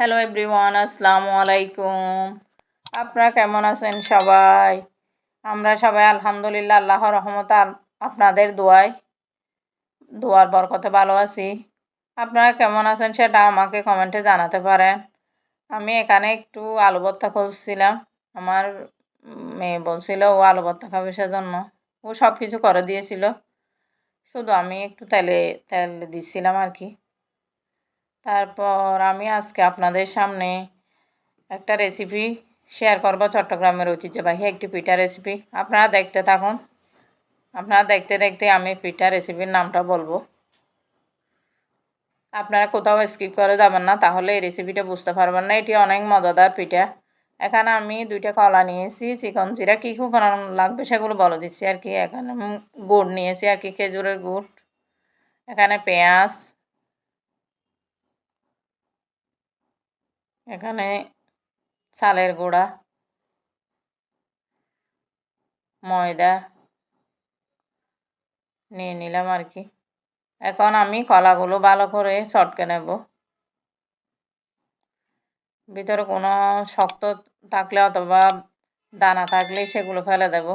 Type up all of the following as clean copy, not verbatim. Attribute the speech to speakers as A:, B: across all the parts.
A: Hello everyone, আসসালামু আলাইকুম। আপনারা কেমন আছেন সবাই? আমরা সবাই আলহামদুলিল্লাহ আল্লাহর রহমতে আপনাদের দোয়ার বরকতে ভালো আছি। আপনারা কেমন আছেন সেটা আমাকে কমেন্টে জানাতে পারেন। আমি এখানে একটু আলু ভর্তা করছিলাম। আমার মেয়ে বলছিল ও আলু ভর্তা খাবে, সেজন্য ও সব কিছু করে দিয়েছিল, শুধু আমি একটু তেল দিচ্ছিলাম আর কি। তারপর আমি আজকে আপনাদের সামনে একটা রেসিপি শেয়ার করব, চট্টগ্রামের ঐতিহ্যবাহী একটি পিঠা রেসিপি। আপনারা দেখতে থাকুন। আপনারা দেখতে দেখতে আমি পিঠা রেসিপির নামটা বলবো। আপনারা কোথাও স্কিপ করে যাবেন না, তাহলে এই রেসিপিটা বুঝতে পারবেন না। এটি অনেক মজাদার পিঠা। এখানে আমি 2টা কলা নিয়েছি, চিকন জিরা, কী খুব লাগবে সেগুলো বলে দিচ্ছি আর কি। এখানে গুড় নিয়েছি আর কি, খেজুরের গুড়। এখানে পেঁয়াজ, এখানে চালের গুঁড়া, ময়দা নিয়ে নিলাম আর কি। এখন আমি কলাগুলো ভালো করে চটকে নেব। ভিতরে কোনো শক্ত থাকলে অথবা দানা থাকলে সেগুলো ফেলে দেব।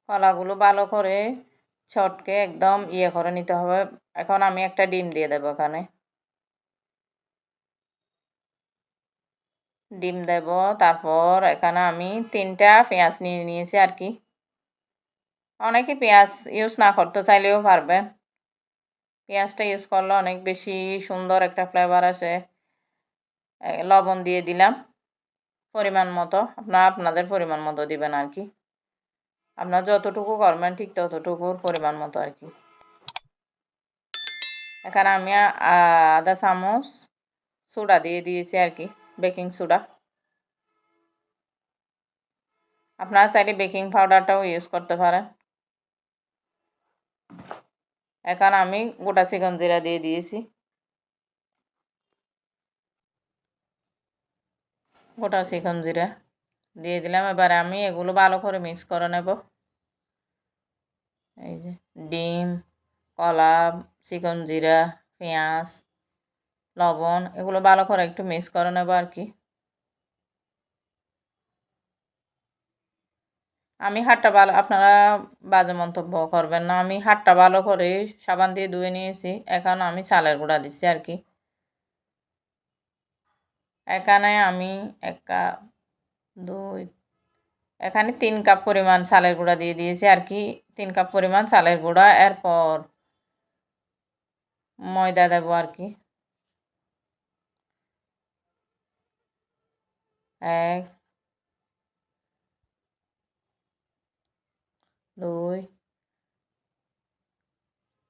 A: কলাগুলো ভালো করে চটকে একদম করে নিতে হবে। এখন আমি একটা ডিম দিয়ে দেব এখানে। ডিম দেব। তারপর এখানে আমি 3টা পেঁয়াজ নিয়ে নিয়েছি আর কি। অনেকে পেঁয়াজ ইউজ না করতে চাইলেও পারবেন। পেঁয়াজটা ইউজ করলে অনেক বেশি সুন্দর একটা ফ্লেভার আসে। লবণ দিয়ে দিলাম পরিমাণ মতো। আপনারা আপনাদের পরিমাণ মতো দিবেন আর কি। আপনার যতটুকু করবেন ঠিক ততটুকুর পরিমাণ মতো আর কি। এখানে আমি আধা চামচ সোডা দিয়ে দিয়েছি আর কি, বেকিং সোডা। আপনারা চাইলে বেকিং পাউডারটাও ইউজ করতে পারেন। এখানে আমি গোটা চিকন জিরা দিয়ে দিয়েছি। গোটা চিকন জিরা দিয়ে দিলাম। এবারে আমি এগুলো ভালো করে মিক্স করে নেব। এই যে ডিম, কলা, চিকন জিরা, পেঁয়াজ, লবণ, এগুলো ভালো করে একটু মিক্স করে নেব আর কি। আমি হাতটা ভালো, আপনারা বাজে মন্তব্য করবেন না। আমি হাতটা ভালো করে সাবান দিয়ে ধুয়ে নিয়েছি। এখন আমি চালের গুঁড়া দিচ্ছি আর কি। এখানে আমি 1 কাপ, 2, এখানে 3 কাপ পরিমাণ চালের গুঁড়া দিয়ে দিয়েছি আর কি। 3 কাপ পরিমাণ চালের গুঁড়া। এরপর ময়দা দেব আর কি। 1, 2,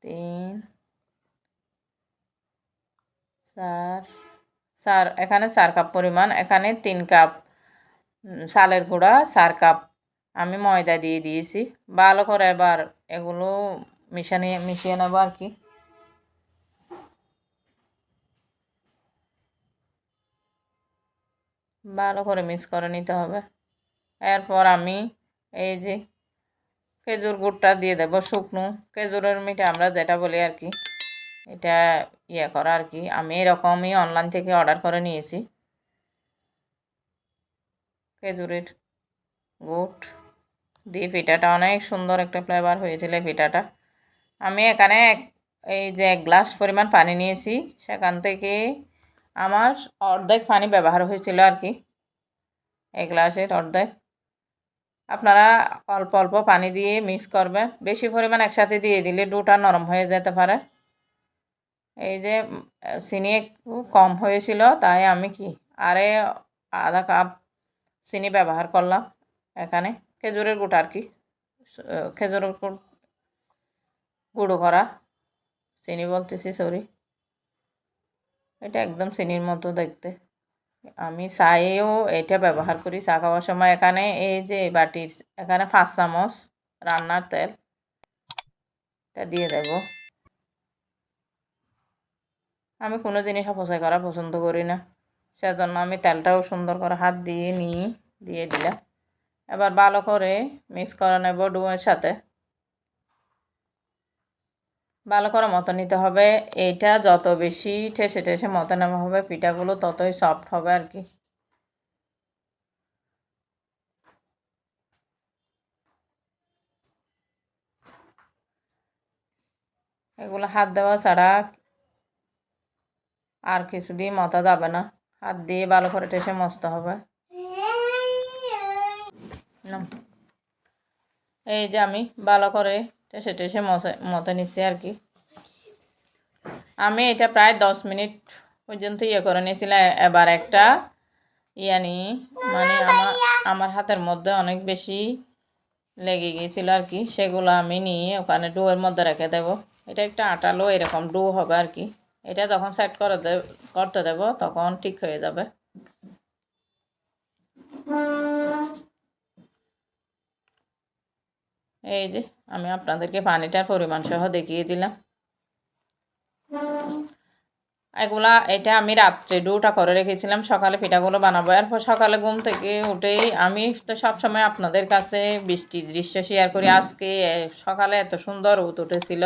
A: 3, 4, এখানে 4 কাপ পরিমাণ। এখানে 3 কাপ চালের গুঁড়া, 4 কাপ আমি ময়দা দিয়ে দিয়েছি। ভালো করে এবার এগুলো মিশিয়ে নেব আর কি। ভালো করে মিক্স করে নিতে হবে। এরপর আমি এই যে খেজুর গুড়টা দিয়ে দেব, শুকনো খেজুরের মিঠা আমরা যেটা বলি আর কি। এটা করা আর কি। আমি এরকমই অনলাইন থেকে অর্ডার করে নিয়েছি। খেজুরের গুড় দিয়ে পিঠাটা অনেক সুন্দর একটা ফ্লেভার হয়েছিল পিঠাটা। আমি এখানে এই যে 1 গ্লাস পরিমাণ পানি নিয়েছি, সেখান থেকে আমার অর্ধেক পানি ব্যবহার হয়েছিল আর কি, 1 গ্লাসের অর্ধেক। আপনারা অল্প অল্প পানি দিয়ে মিক্স করবেন। বেশি পরিমাণ একসাথে দিয়ে দিলে ডোটা নরম হয়ে যেতে পারে। এই যে চিনি একটু কম হয়েছিল, তাই আমি আরে আধা কাপ চিনি ব্যবহার করলাম এখানে। খেজুরের গুড় আর কি, খেজুরের গুঁড়ো করা চিনি বলতেছি, সরি। এটা একদম চিনির মতো দেখতে। আমি চায়েও এটা ব্যবহার করি চা খাওয়ার সময়। এখানে এই যে বাটির এখানে 5 চামচ রান্নার তেল এটা দিয়ে দেব। আমি কোনো জিনিস অপচয় করা পছন্দ করি না, সেজন্য আমি তেলটাও সুন্দর করে হাত দিয়ে দিয়ে দিলাম। এবার ভালো করে মিক্স করে নেব ডোয়ের সাথে। ভালো করে মতো নিতে হবে। এইটা যত বেশি ঠেসে ঠেসে মতো নেওয়া হবে পিঠাগুলো ততই সফট হবে আর কি। এগুলো হাত দেওয়া ছাড়া আর কিছু দিয়ে মতা যাবে না, হাত দিয়ে ভালো করে ঠেসে মজতে হবে। এই যে আমি ভালো করে ঠেসে ঠেসে মতে নিচ্ছি আর কি। আমি এটা প্রায় 10 মিনিট পর্যন্ত করে নিয়েছিলাম। এবার একটা ইয়ানি মানে আমার হাতের মধ্যে অনেক বেশি লেগে গিয়েছিল আর কি, সেগুলো আমি নিয়ে ওখানে ডোয়ের মধ্যে রেখে দেব। এটা একটা আটালো এরকম ডো হবে আর কি। এটা যখন সেট করতে দেব তখন ঠিক হয়ে যাবে। এই যে আমি আপনাদেরকে পানিটার পরিমাণ সহ দেখিয়ে দিলাম। এটা আমি রাত্রে ডোটা করে রেখেছিলাম, সকালে পিঠাগুলো বানাবো। এরপর সকালে ঘুম থেকে উঠেই আমি তো সবসময় আপনাদের কাছে বৃষ্টির দৃশ্য শেয়ার করি। আজকে সকালে এত সুন্দর রোদ উঠেছিল,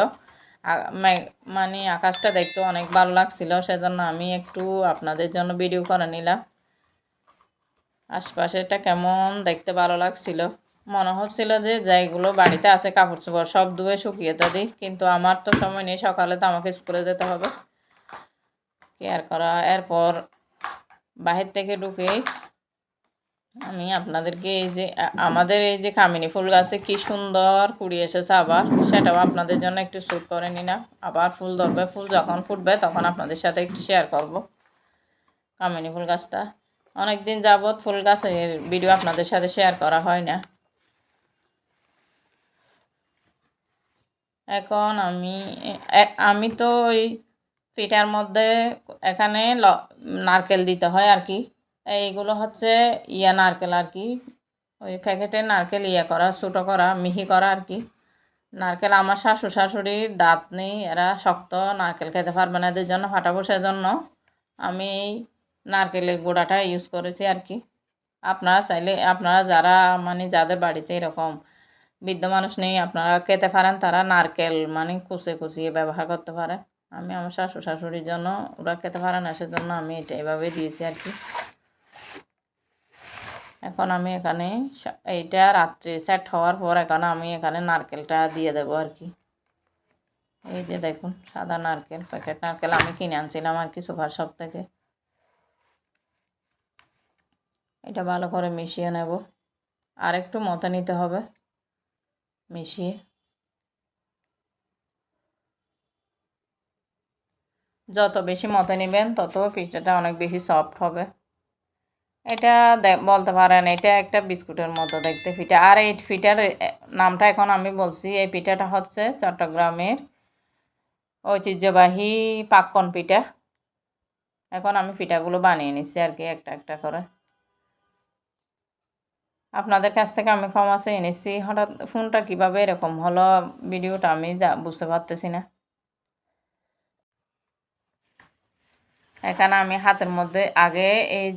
A: মানে আকাশটা দেখতে অনেক ভালো লাগছিল, সেজন্য আমি একটু আপনাদের জন্য ভিডিও করে নিলাম। আশপাশেটা কেমন দেখতে ভালো লাগছিল, মনে হচ্ছিল যে যেগুলো বাড়িতে আছে কাপড় চোপড় সব ধুয়ে শুকিয়ে দিই, কিন্তু আমার তো সময় নেই, সকালে তো আমাকে স্কুলে যেতে হবে, কেয়ার করা। এরপর বাহির থেকে ঢুকেই আমি আপনাদেরকে এই যে আমাদের এই যে কামিনী ফুল গাছে কি সুন্দর কুড়ি এসেছে, আবার সেটাও আপনাদের জন্য একটু শ্যুট করে নিলাম। আবার ফুল ধরবে, ফুল যখন ফুটবে তখন আপনাদের সাথে একটু শেয়ার করব। কামিনী ফুল গাছটা অনেক দিন যাবৎ ফুল গাছের ভিডিও আপনাদের সাথে শেয়ার করা হয় না। এখন আমি তো ওই পিঠার মধ্যে এখানে নারকেল দিতে হয় আর কি। এইগুলো হচ্ছে নারকেল আর কি, ওই প্যাকেটের নারকেল করা, ছোটো করা, মিহি করা আর কি। নারকেল আমার শাশুড়ির দাঁত নেই, এরা শক্ত নারকেল খেতে পারবে না, এদের জন্য ফাটাবো, সেজন্য আমি এই নারকেলের গুঁড়াটা ইউজ করেছি আর কি। আপনারা চাইলে আপনারা যারা মানে যাদের বাড়িতে এরকম বৃদ্ধ মানুষ নেই আপনারা খেতে পারেন, তারা নারকেল মানে কুচিয়ে ব্যবহার করতে পারেন। আমি আমার শাশুড়ির জন্য, ওরা খেতে পারে না, সেজন্য আমি এটা এভাবে দিয়েছি আর কি। এখন আমি এখানে এইটা রাত্রে সেট হওয়ার পর আমি এখানে নারকেলটা দিয়ে দেবো আর কি। এই যে দেখুন সাদা নারকেল, প্যাকেট নারকেল আমি কিনে আনছিলাম আর কি সুপার শপ থেকে। এটা ভালো করে মিশিয়ে নেব, আর একটু মতো নিতে হবে মিশিয়ে। যত বেশি মতো নেবেন তত পিঠাটা অনেক বেশি সফট হবে। এটা বলতে পারেন এটা একটা বিস্কুটের মতো দেখতে পিঠা। আর এই পিঠার নামটা এখন আমি বলছি, এই পিঠাটা হচ্ছে চট্টগ্রামের ঐতিহ্যবাহী পাক্কন পিঠা। এখন আমি পিঠাগুলো বানিয়ে নিচ্ছি আর কি একটা একটা করে। আপনাদের কাছ থেকে আমি ক্ষমা চেয়ে নিচ্ছি, হঠাৎ ফোনটা কীভাবে এরকম হলো ভিডিওটা আমি বুঝতে পারতেছি না। এখানে আমি হাতের মধ্যে আগে এই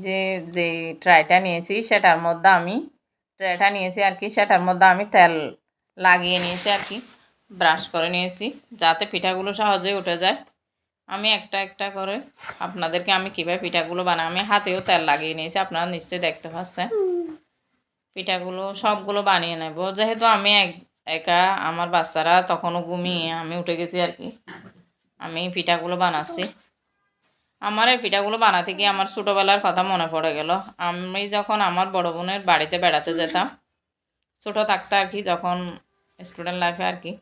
A: যে ট্রাইটা নিয়েছি সেটার মধ্যে আমি ট্রাইটা নিয়েছি আর কি, সেটার মধ্যে আমি তেল লাগিয়ে নিয়েছি আর কি, ব্রাশ করে নিয়েছি যাতে পিঠাগুলো সহজেই উঠে যায়। আমি একটা একটা করে আপনাদেরকে আমি কীভাবে পিঠাগুলো বানাই, আমি হাতেও তেল লাগিয়ে নিয়েছি, আপনারা নিশ্চয়ই দেখতে পাচ্ছেন। পিঠাগুলো সবগুলো বানিয়ে নেব, যেহেতু আমি একা, আমার বাচ্চারা তখনও ঘুমিয়ে আমি উঠে গেছি আর কি, আমি পিঠাগুলো বানাচ্ছি। আমার এই পিঠাগুলো বানাতে গিয়ে আমার ছোটোবেলার কথা মনে পড়ে গেল। আমি যখন আমার বড় বোনের বাড়িতে বেড়াতে যেতাম ছোটো থাকতে আর কি, যখন স্টুডেন্ট লাইফে আর কি,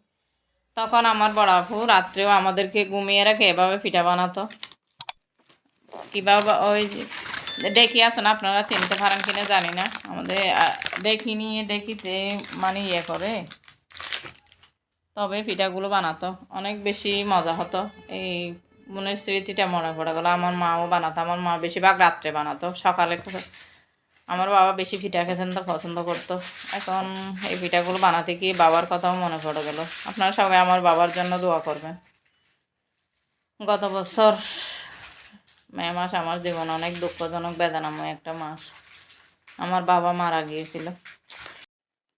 A: তখন আমার বড় আপু রাত্রেও আমাদেরকে ঘুমিয়ে রেখে এভাবে পিঠা বানাতো। কীভাবে ওই ডেকি আছে না, আপনারা চিনতে পারেন কিনা জানি না, আমাদের ডেকি নিয়ে ডেকিতে মানে করে, তবে পিঠাগুলো বানাতো, অনেক বেশি মজা হতো। এই বোনের স্মৃতিটা মনে পড়ে গেলো। আমার মাও বানাতো, আমার মা বেশিরভাগ রাত্রে বানাতো, সকালে আমার বাবা বেশি পিঠা খেয়েছেন তো পছন্দ করতো। এখন এই পিঠাগুলো বানাতে গিয়ে বাবার কথাও মনে পড়ে গেল। আপনারা সবাই আমার বাবার জন্য দোয়া করবেন। গত বছর মে মাস আমার জীবনে অনেক দুঃখজনক বেদনাময় একটা মাস, আমার বাবা মারা গিয়েছিল।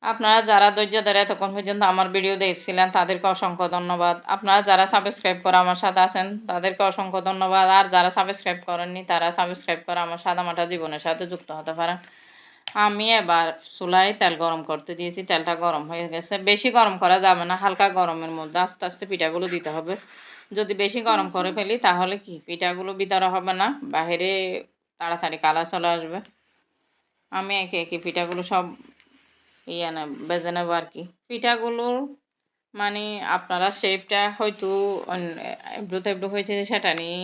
A: আপনারা যারা ধৈর্য ধরে এতক্ষণ পর্যন্ত আমার ভিডিও দেখছিলেন তাদেরকে অসংখ্য ধন্যবাদ। আপনারা যারা সাবস্ক্রাইব করে আমার সাথে আছেন তাদেরকে অসংখ্য ধন্যবাদ। আর যারা সাবস্ক্রাইব করেননি তারা সাবস্ক্রাইব করে আমার সাদামাটা জীবনের সাথে যুক্ত হতে পারেন। আমি এবার চুলায় তেল গরম করতে দিয়েছি। তেলটা গরম হয়ে গেছে। বেশি গরম করা যাবে না, হালকা গরমের মধ্যে আস্তে আস্তে পিঠাগুলো দিতে হবে। যদি বেশি গরম করে ফেলি তাহলে কি পিঠাগুলো ভিতরে হবে না, বাহিরে তাড়াতাড়ি কালার চলে আসবে। আমি একে একে পিঠাগুলো সব বেজে নেবো আর কি। পিঠাগুলোর মানে আপনারা শেপটা হয়তো এবড়ো তেবড়ো হয়েছে সেটা নিয়ে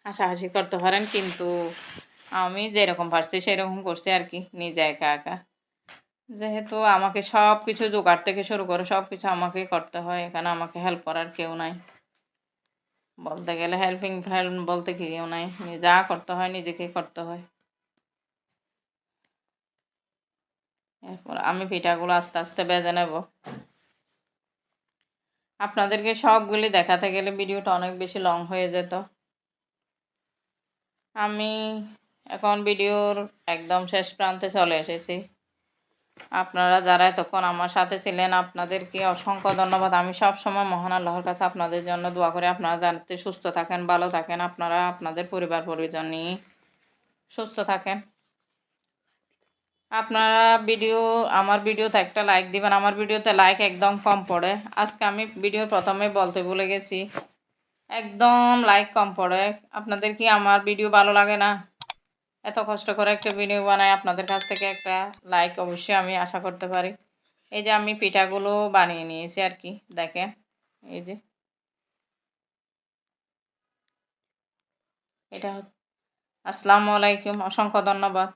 A: হাসাহাসি করতে পারেন, কিন্তু আমি যেরকম পারছি সেরকম করছি আর কি, নিজে একা একা। যেহেতু আমাকে সব কিছু জোগাড় থেকে শুরু করে সব কিছু আমাকেই করতে হয়, এখানে আমাকে হেল্প করার কেউ নাই। বলতে গেলে হেল্পিং হ্যান্ড বলতে কেউ নাই, যা করতে হয় নিজেকেই করতে হয়। এরপর আমি পিঠাগুলো আস্তে আস্তে বেজে নেব। আপনাদেরকে সবগুলি দেখাতে গেলে ভিডিওটা অনেক বেশি লং হয়ে যেত। আমি এখন ভিডিওর একদম শেষ প্রান্তে চলে এসেছি। আপনারা যারা এতক্ষণ আমার সাথে ছিলেন আপনাদেরকে অসংখ্য ধন্যবাদ। আমি সবসময় মহান আল্লাহর কাছে আপনাদের জন্য দোয়া করি আপনারা যাতে সুস্থ থাকেন, ভালো থাকেন, আপনারা আপনাদের পরিবার পরিজন নিয়ে সুস্থ থাকেন। আপনারা আমার ভিডিওতে একটা লাইক দিবেন। আমার ভিডিওতে লাইক একদম কম পড়ে। আজকে আমি ভিডিওর প্রথমে বলতে ভুলে গেছি, একদম লাইক কম পড়ে। আপনাদের কি আমার ভিডিও ভালো লাগে না? এত কষ্ট করে একটা ভিডিও বানাই, আপনাদের কাছ থেকে একটা লাইক অবশ্যই আমি আশা করতে পারি। এই যে আমি পিঠাগুলো বানিয়ে নিয়েছি আর কি, দেখেন এই যে এটা। আসসালামু আলাইকুম, অসংখ্য ধন্যবাদ।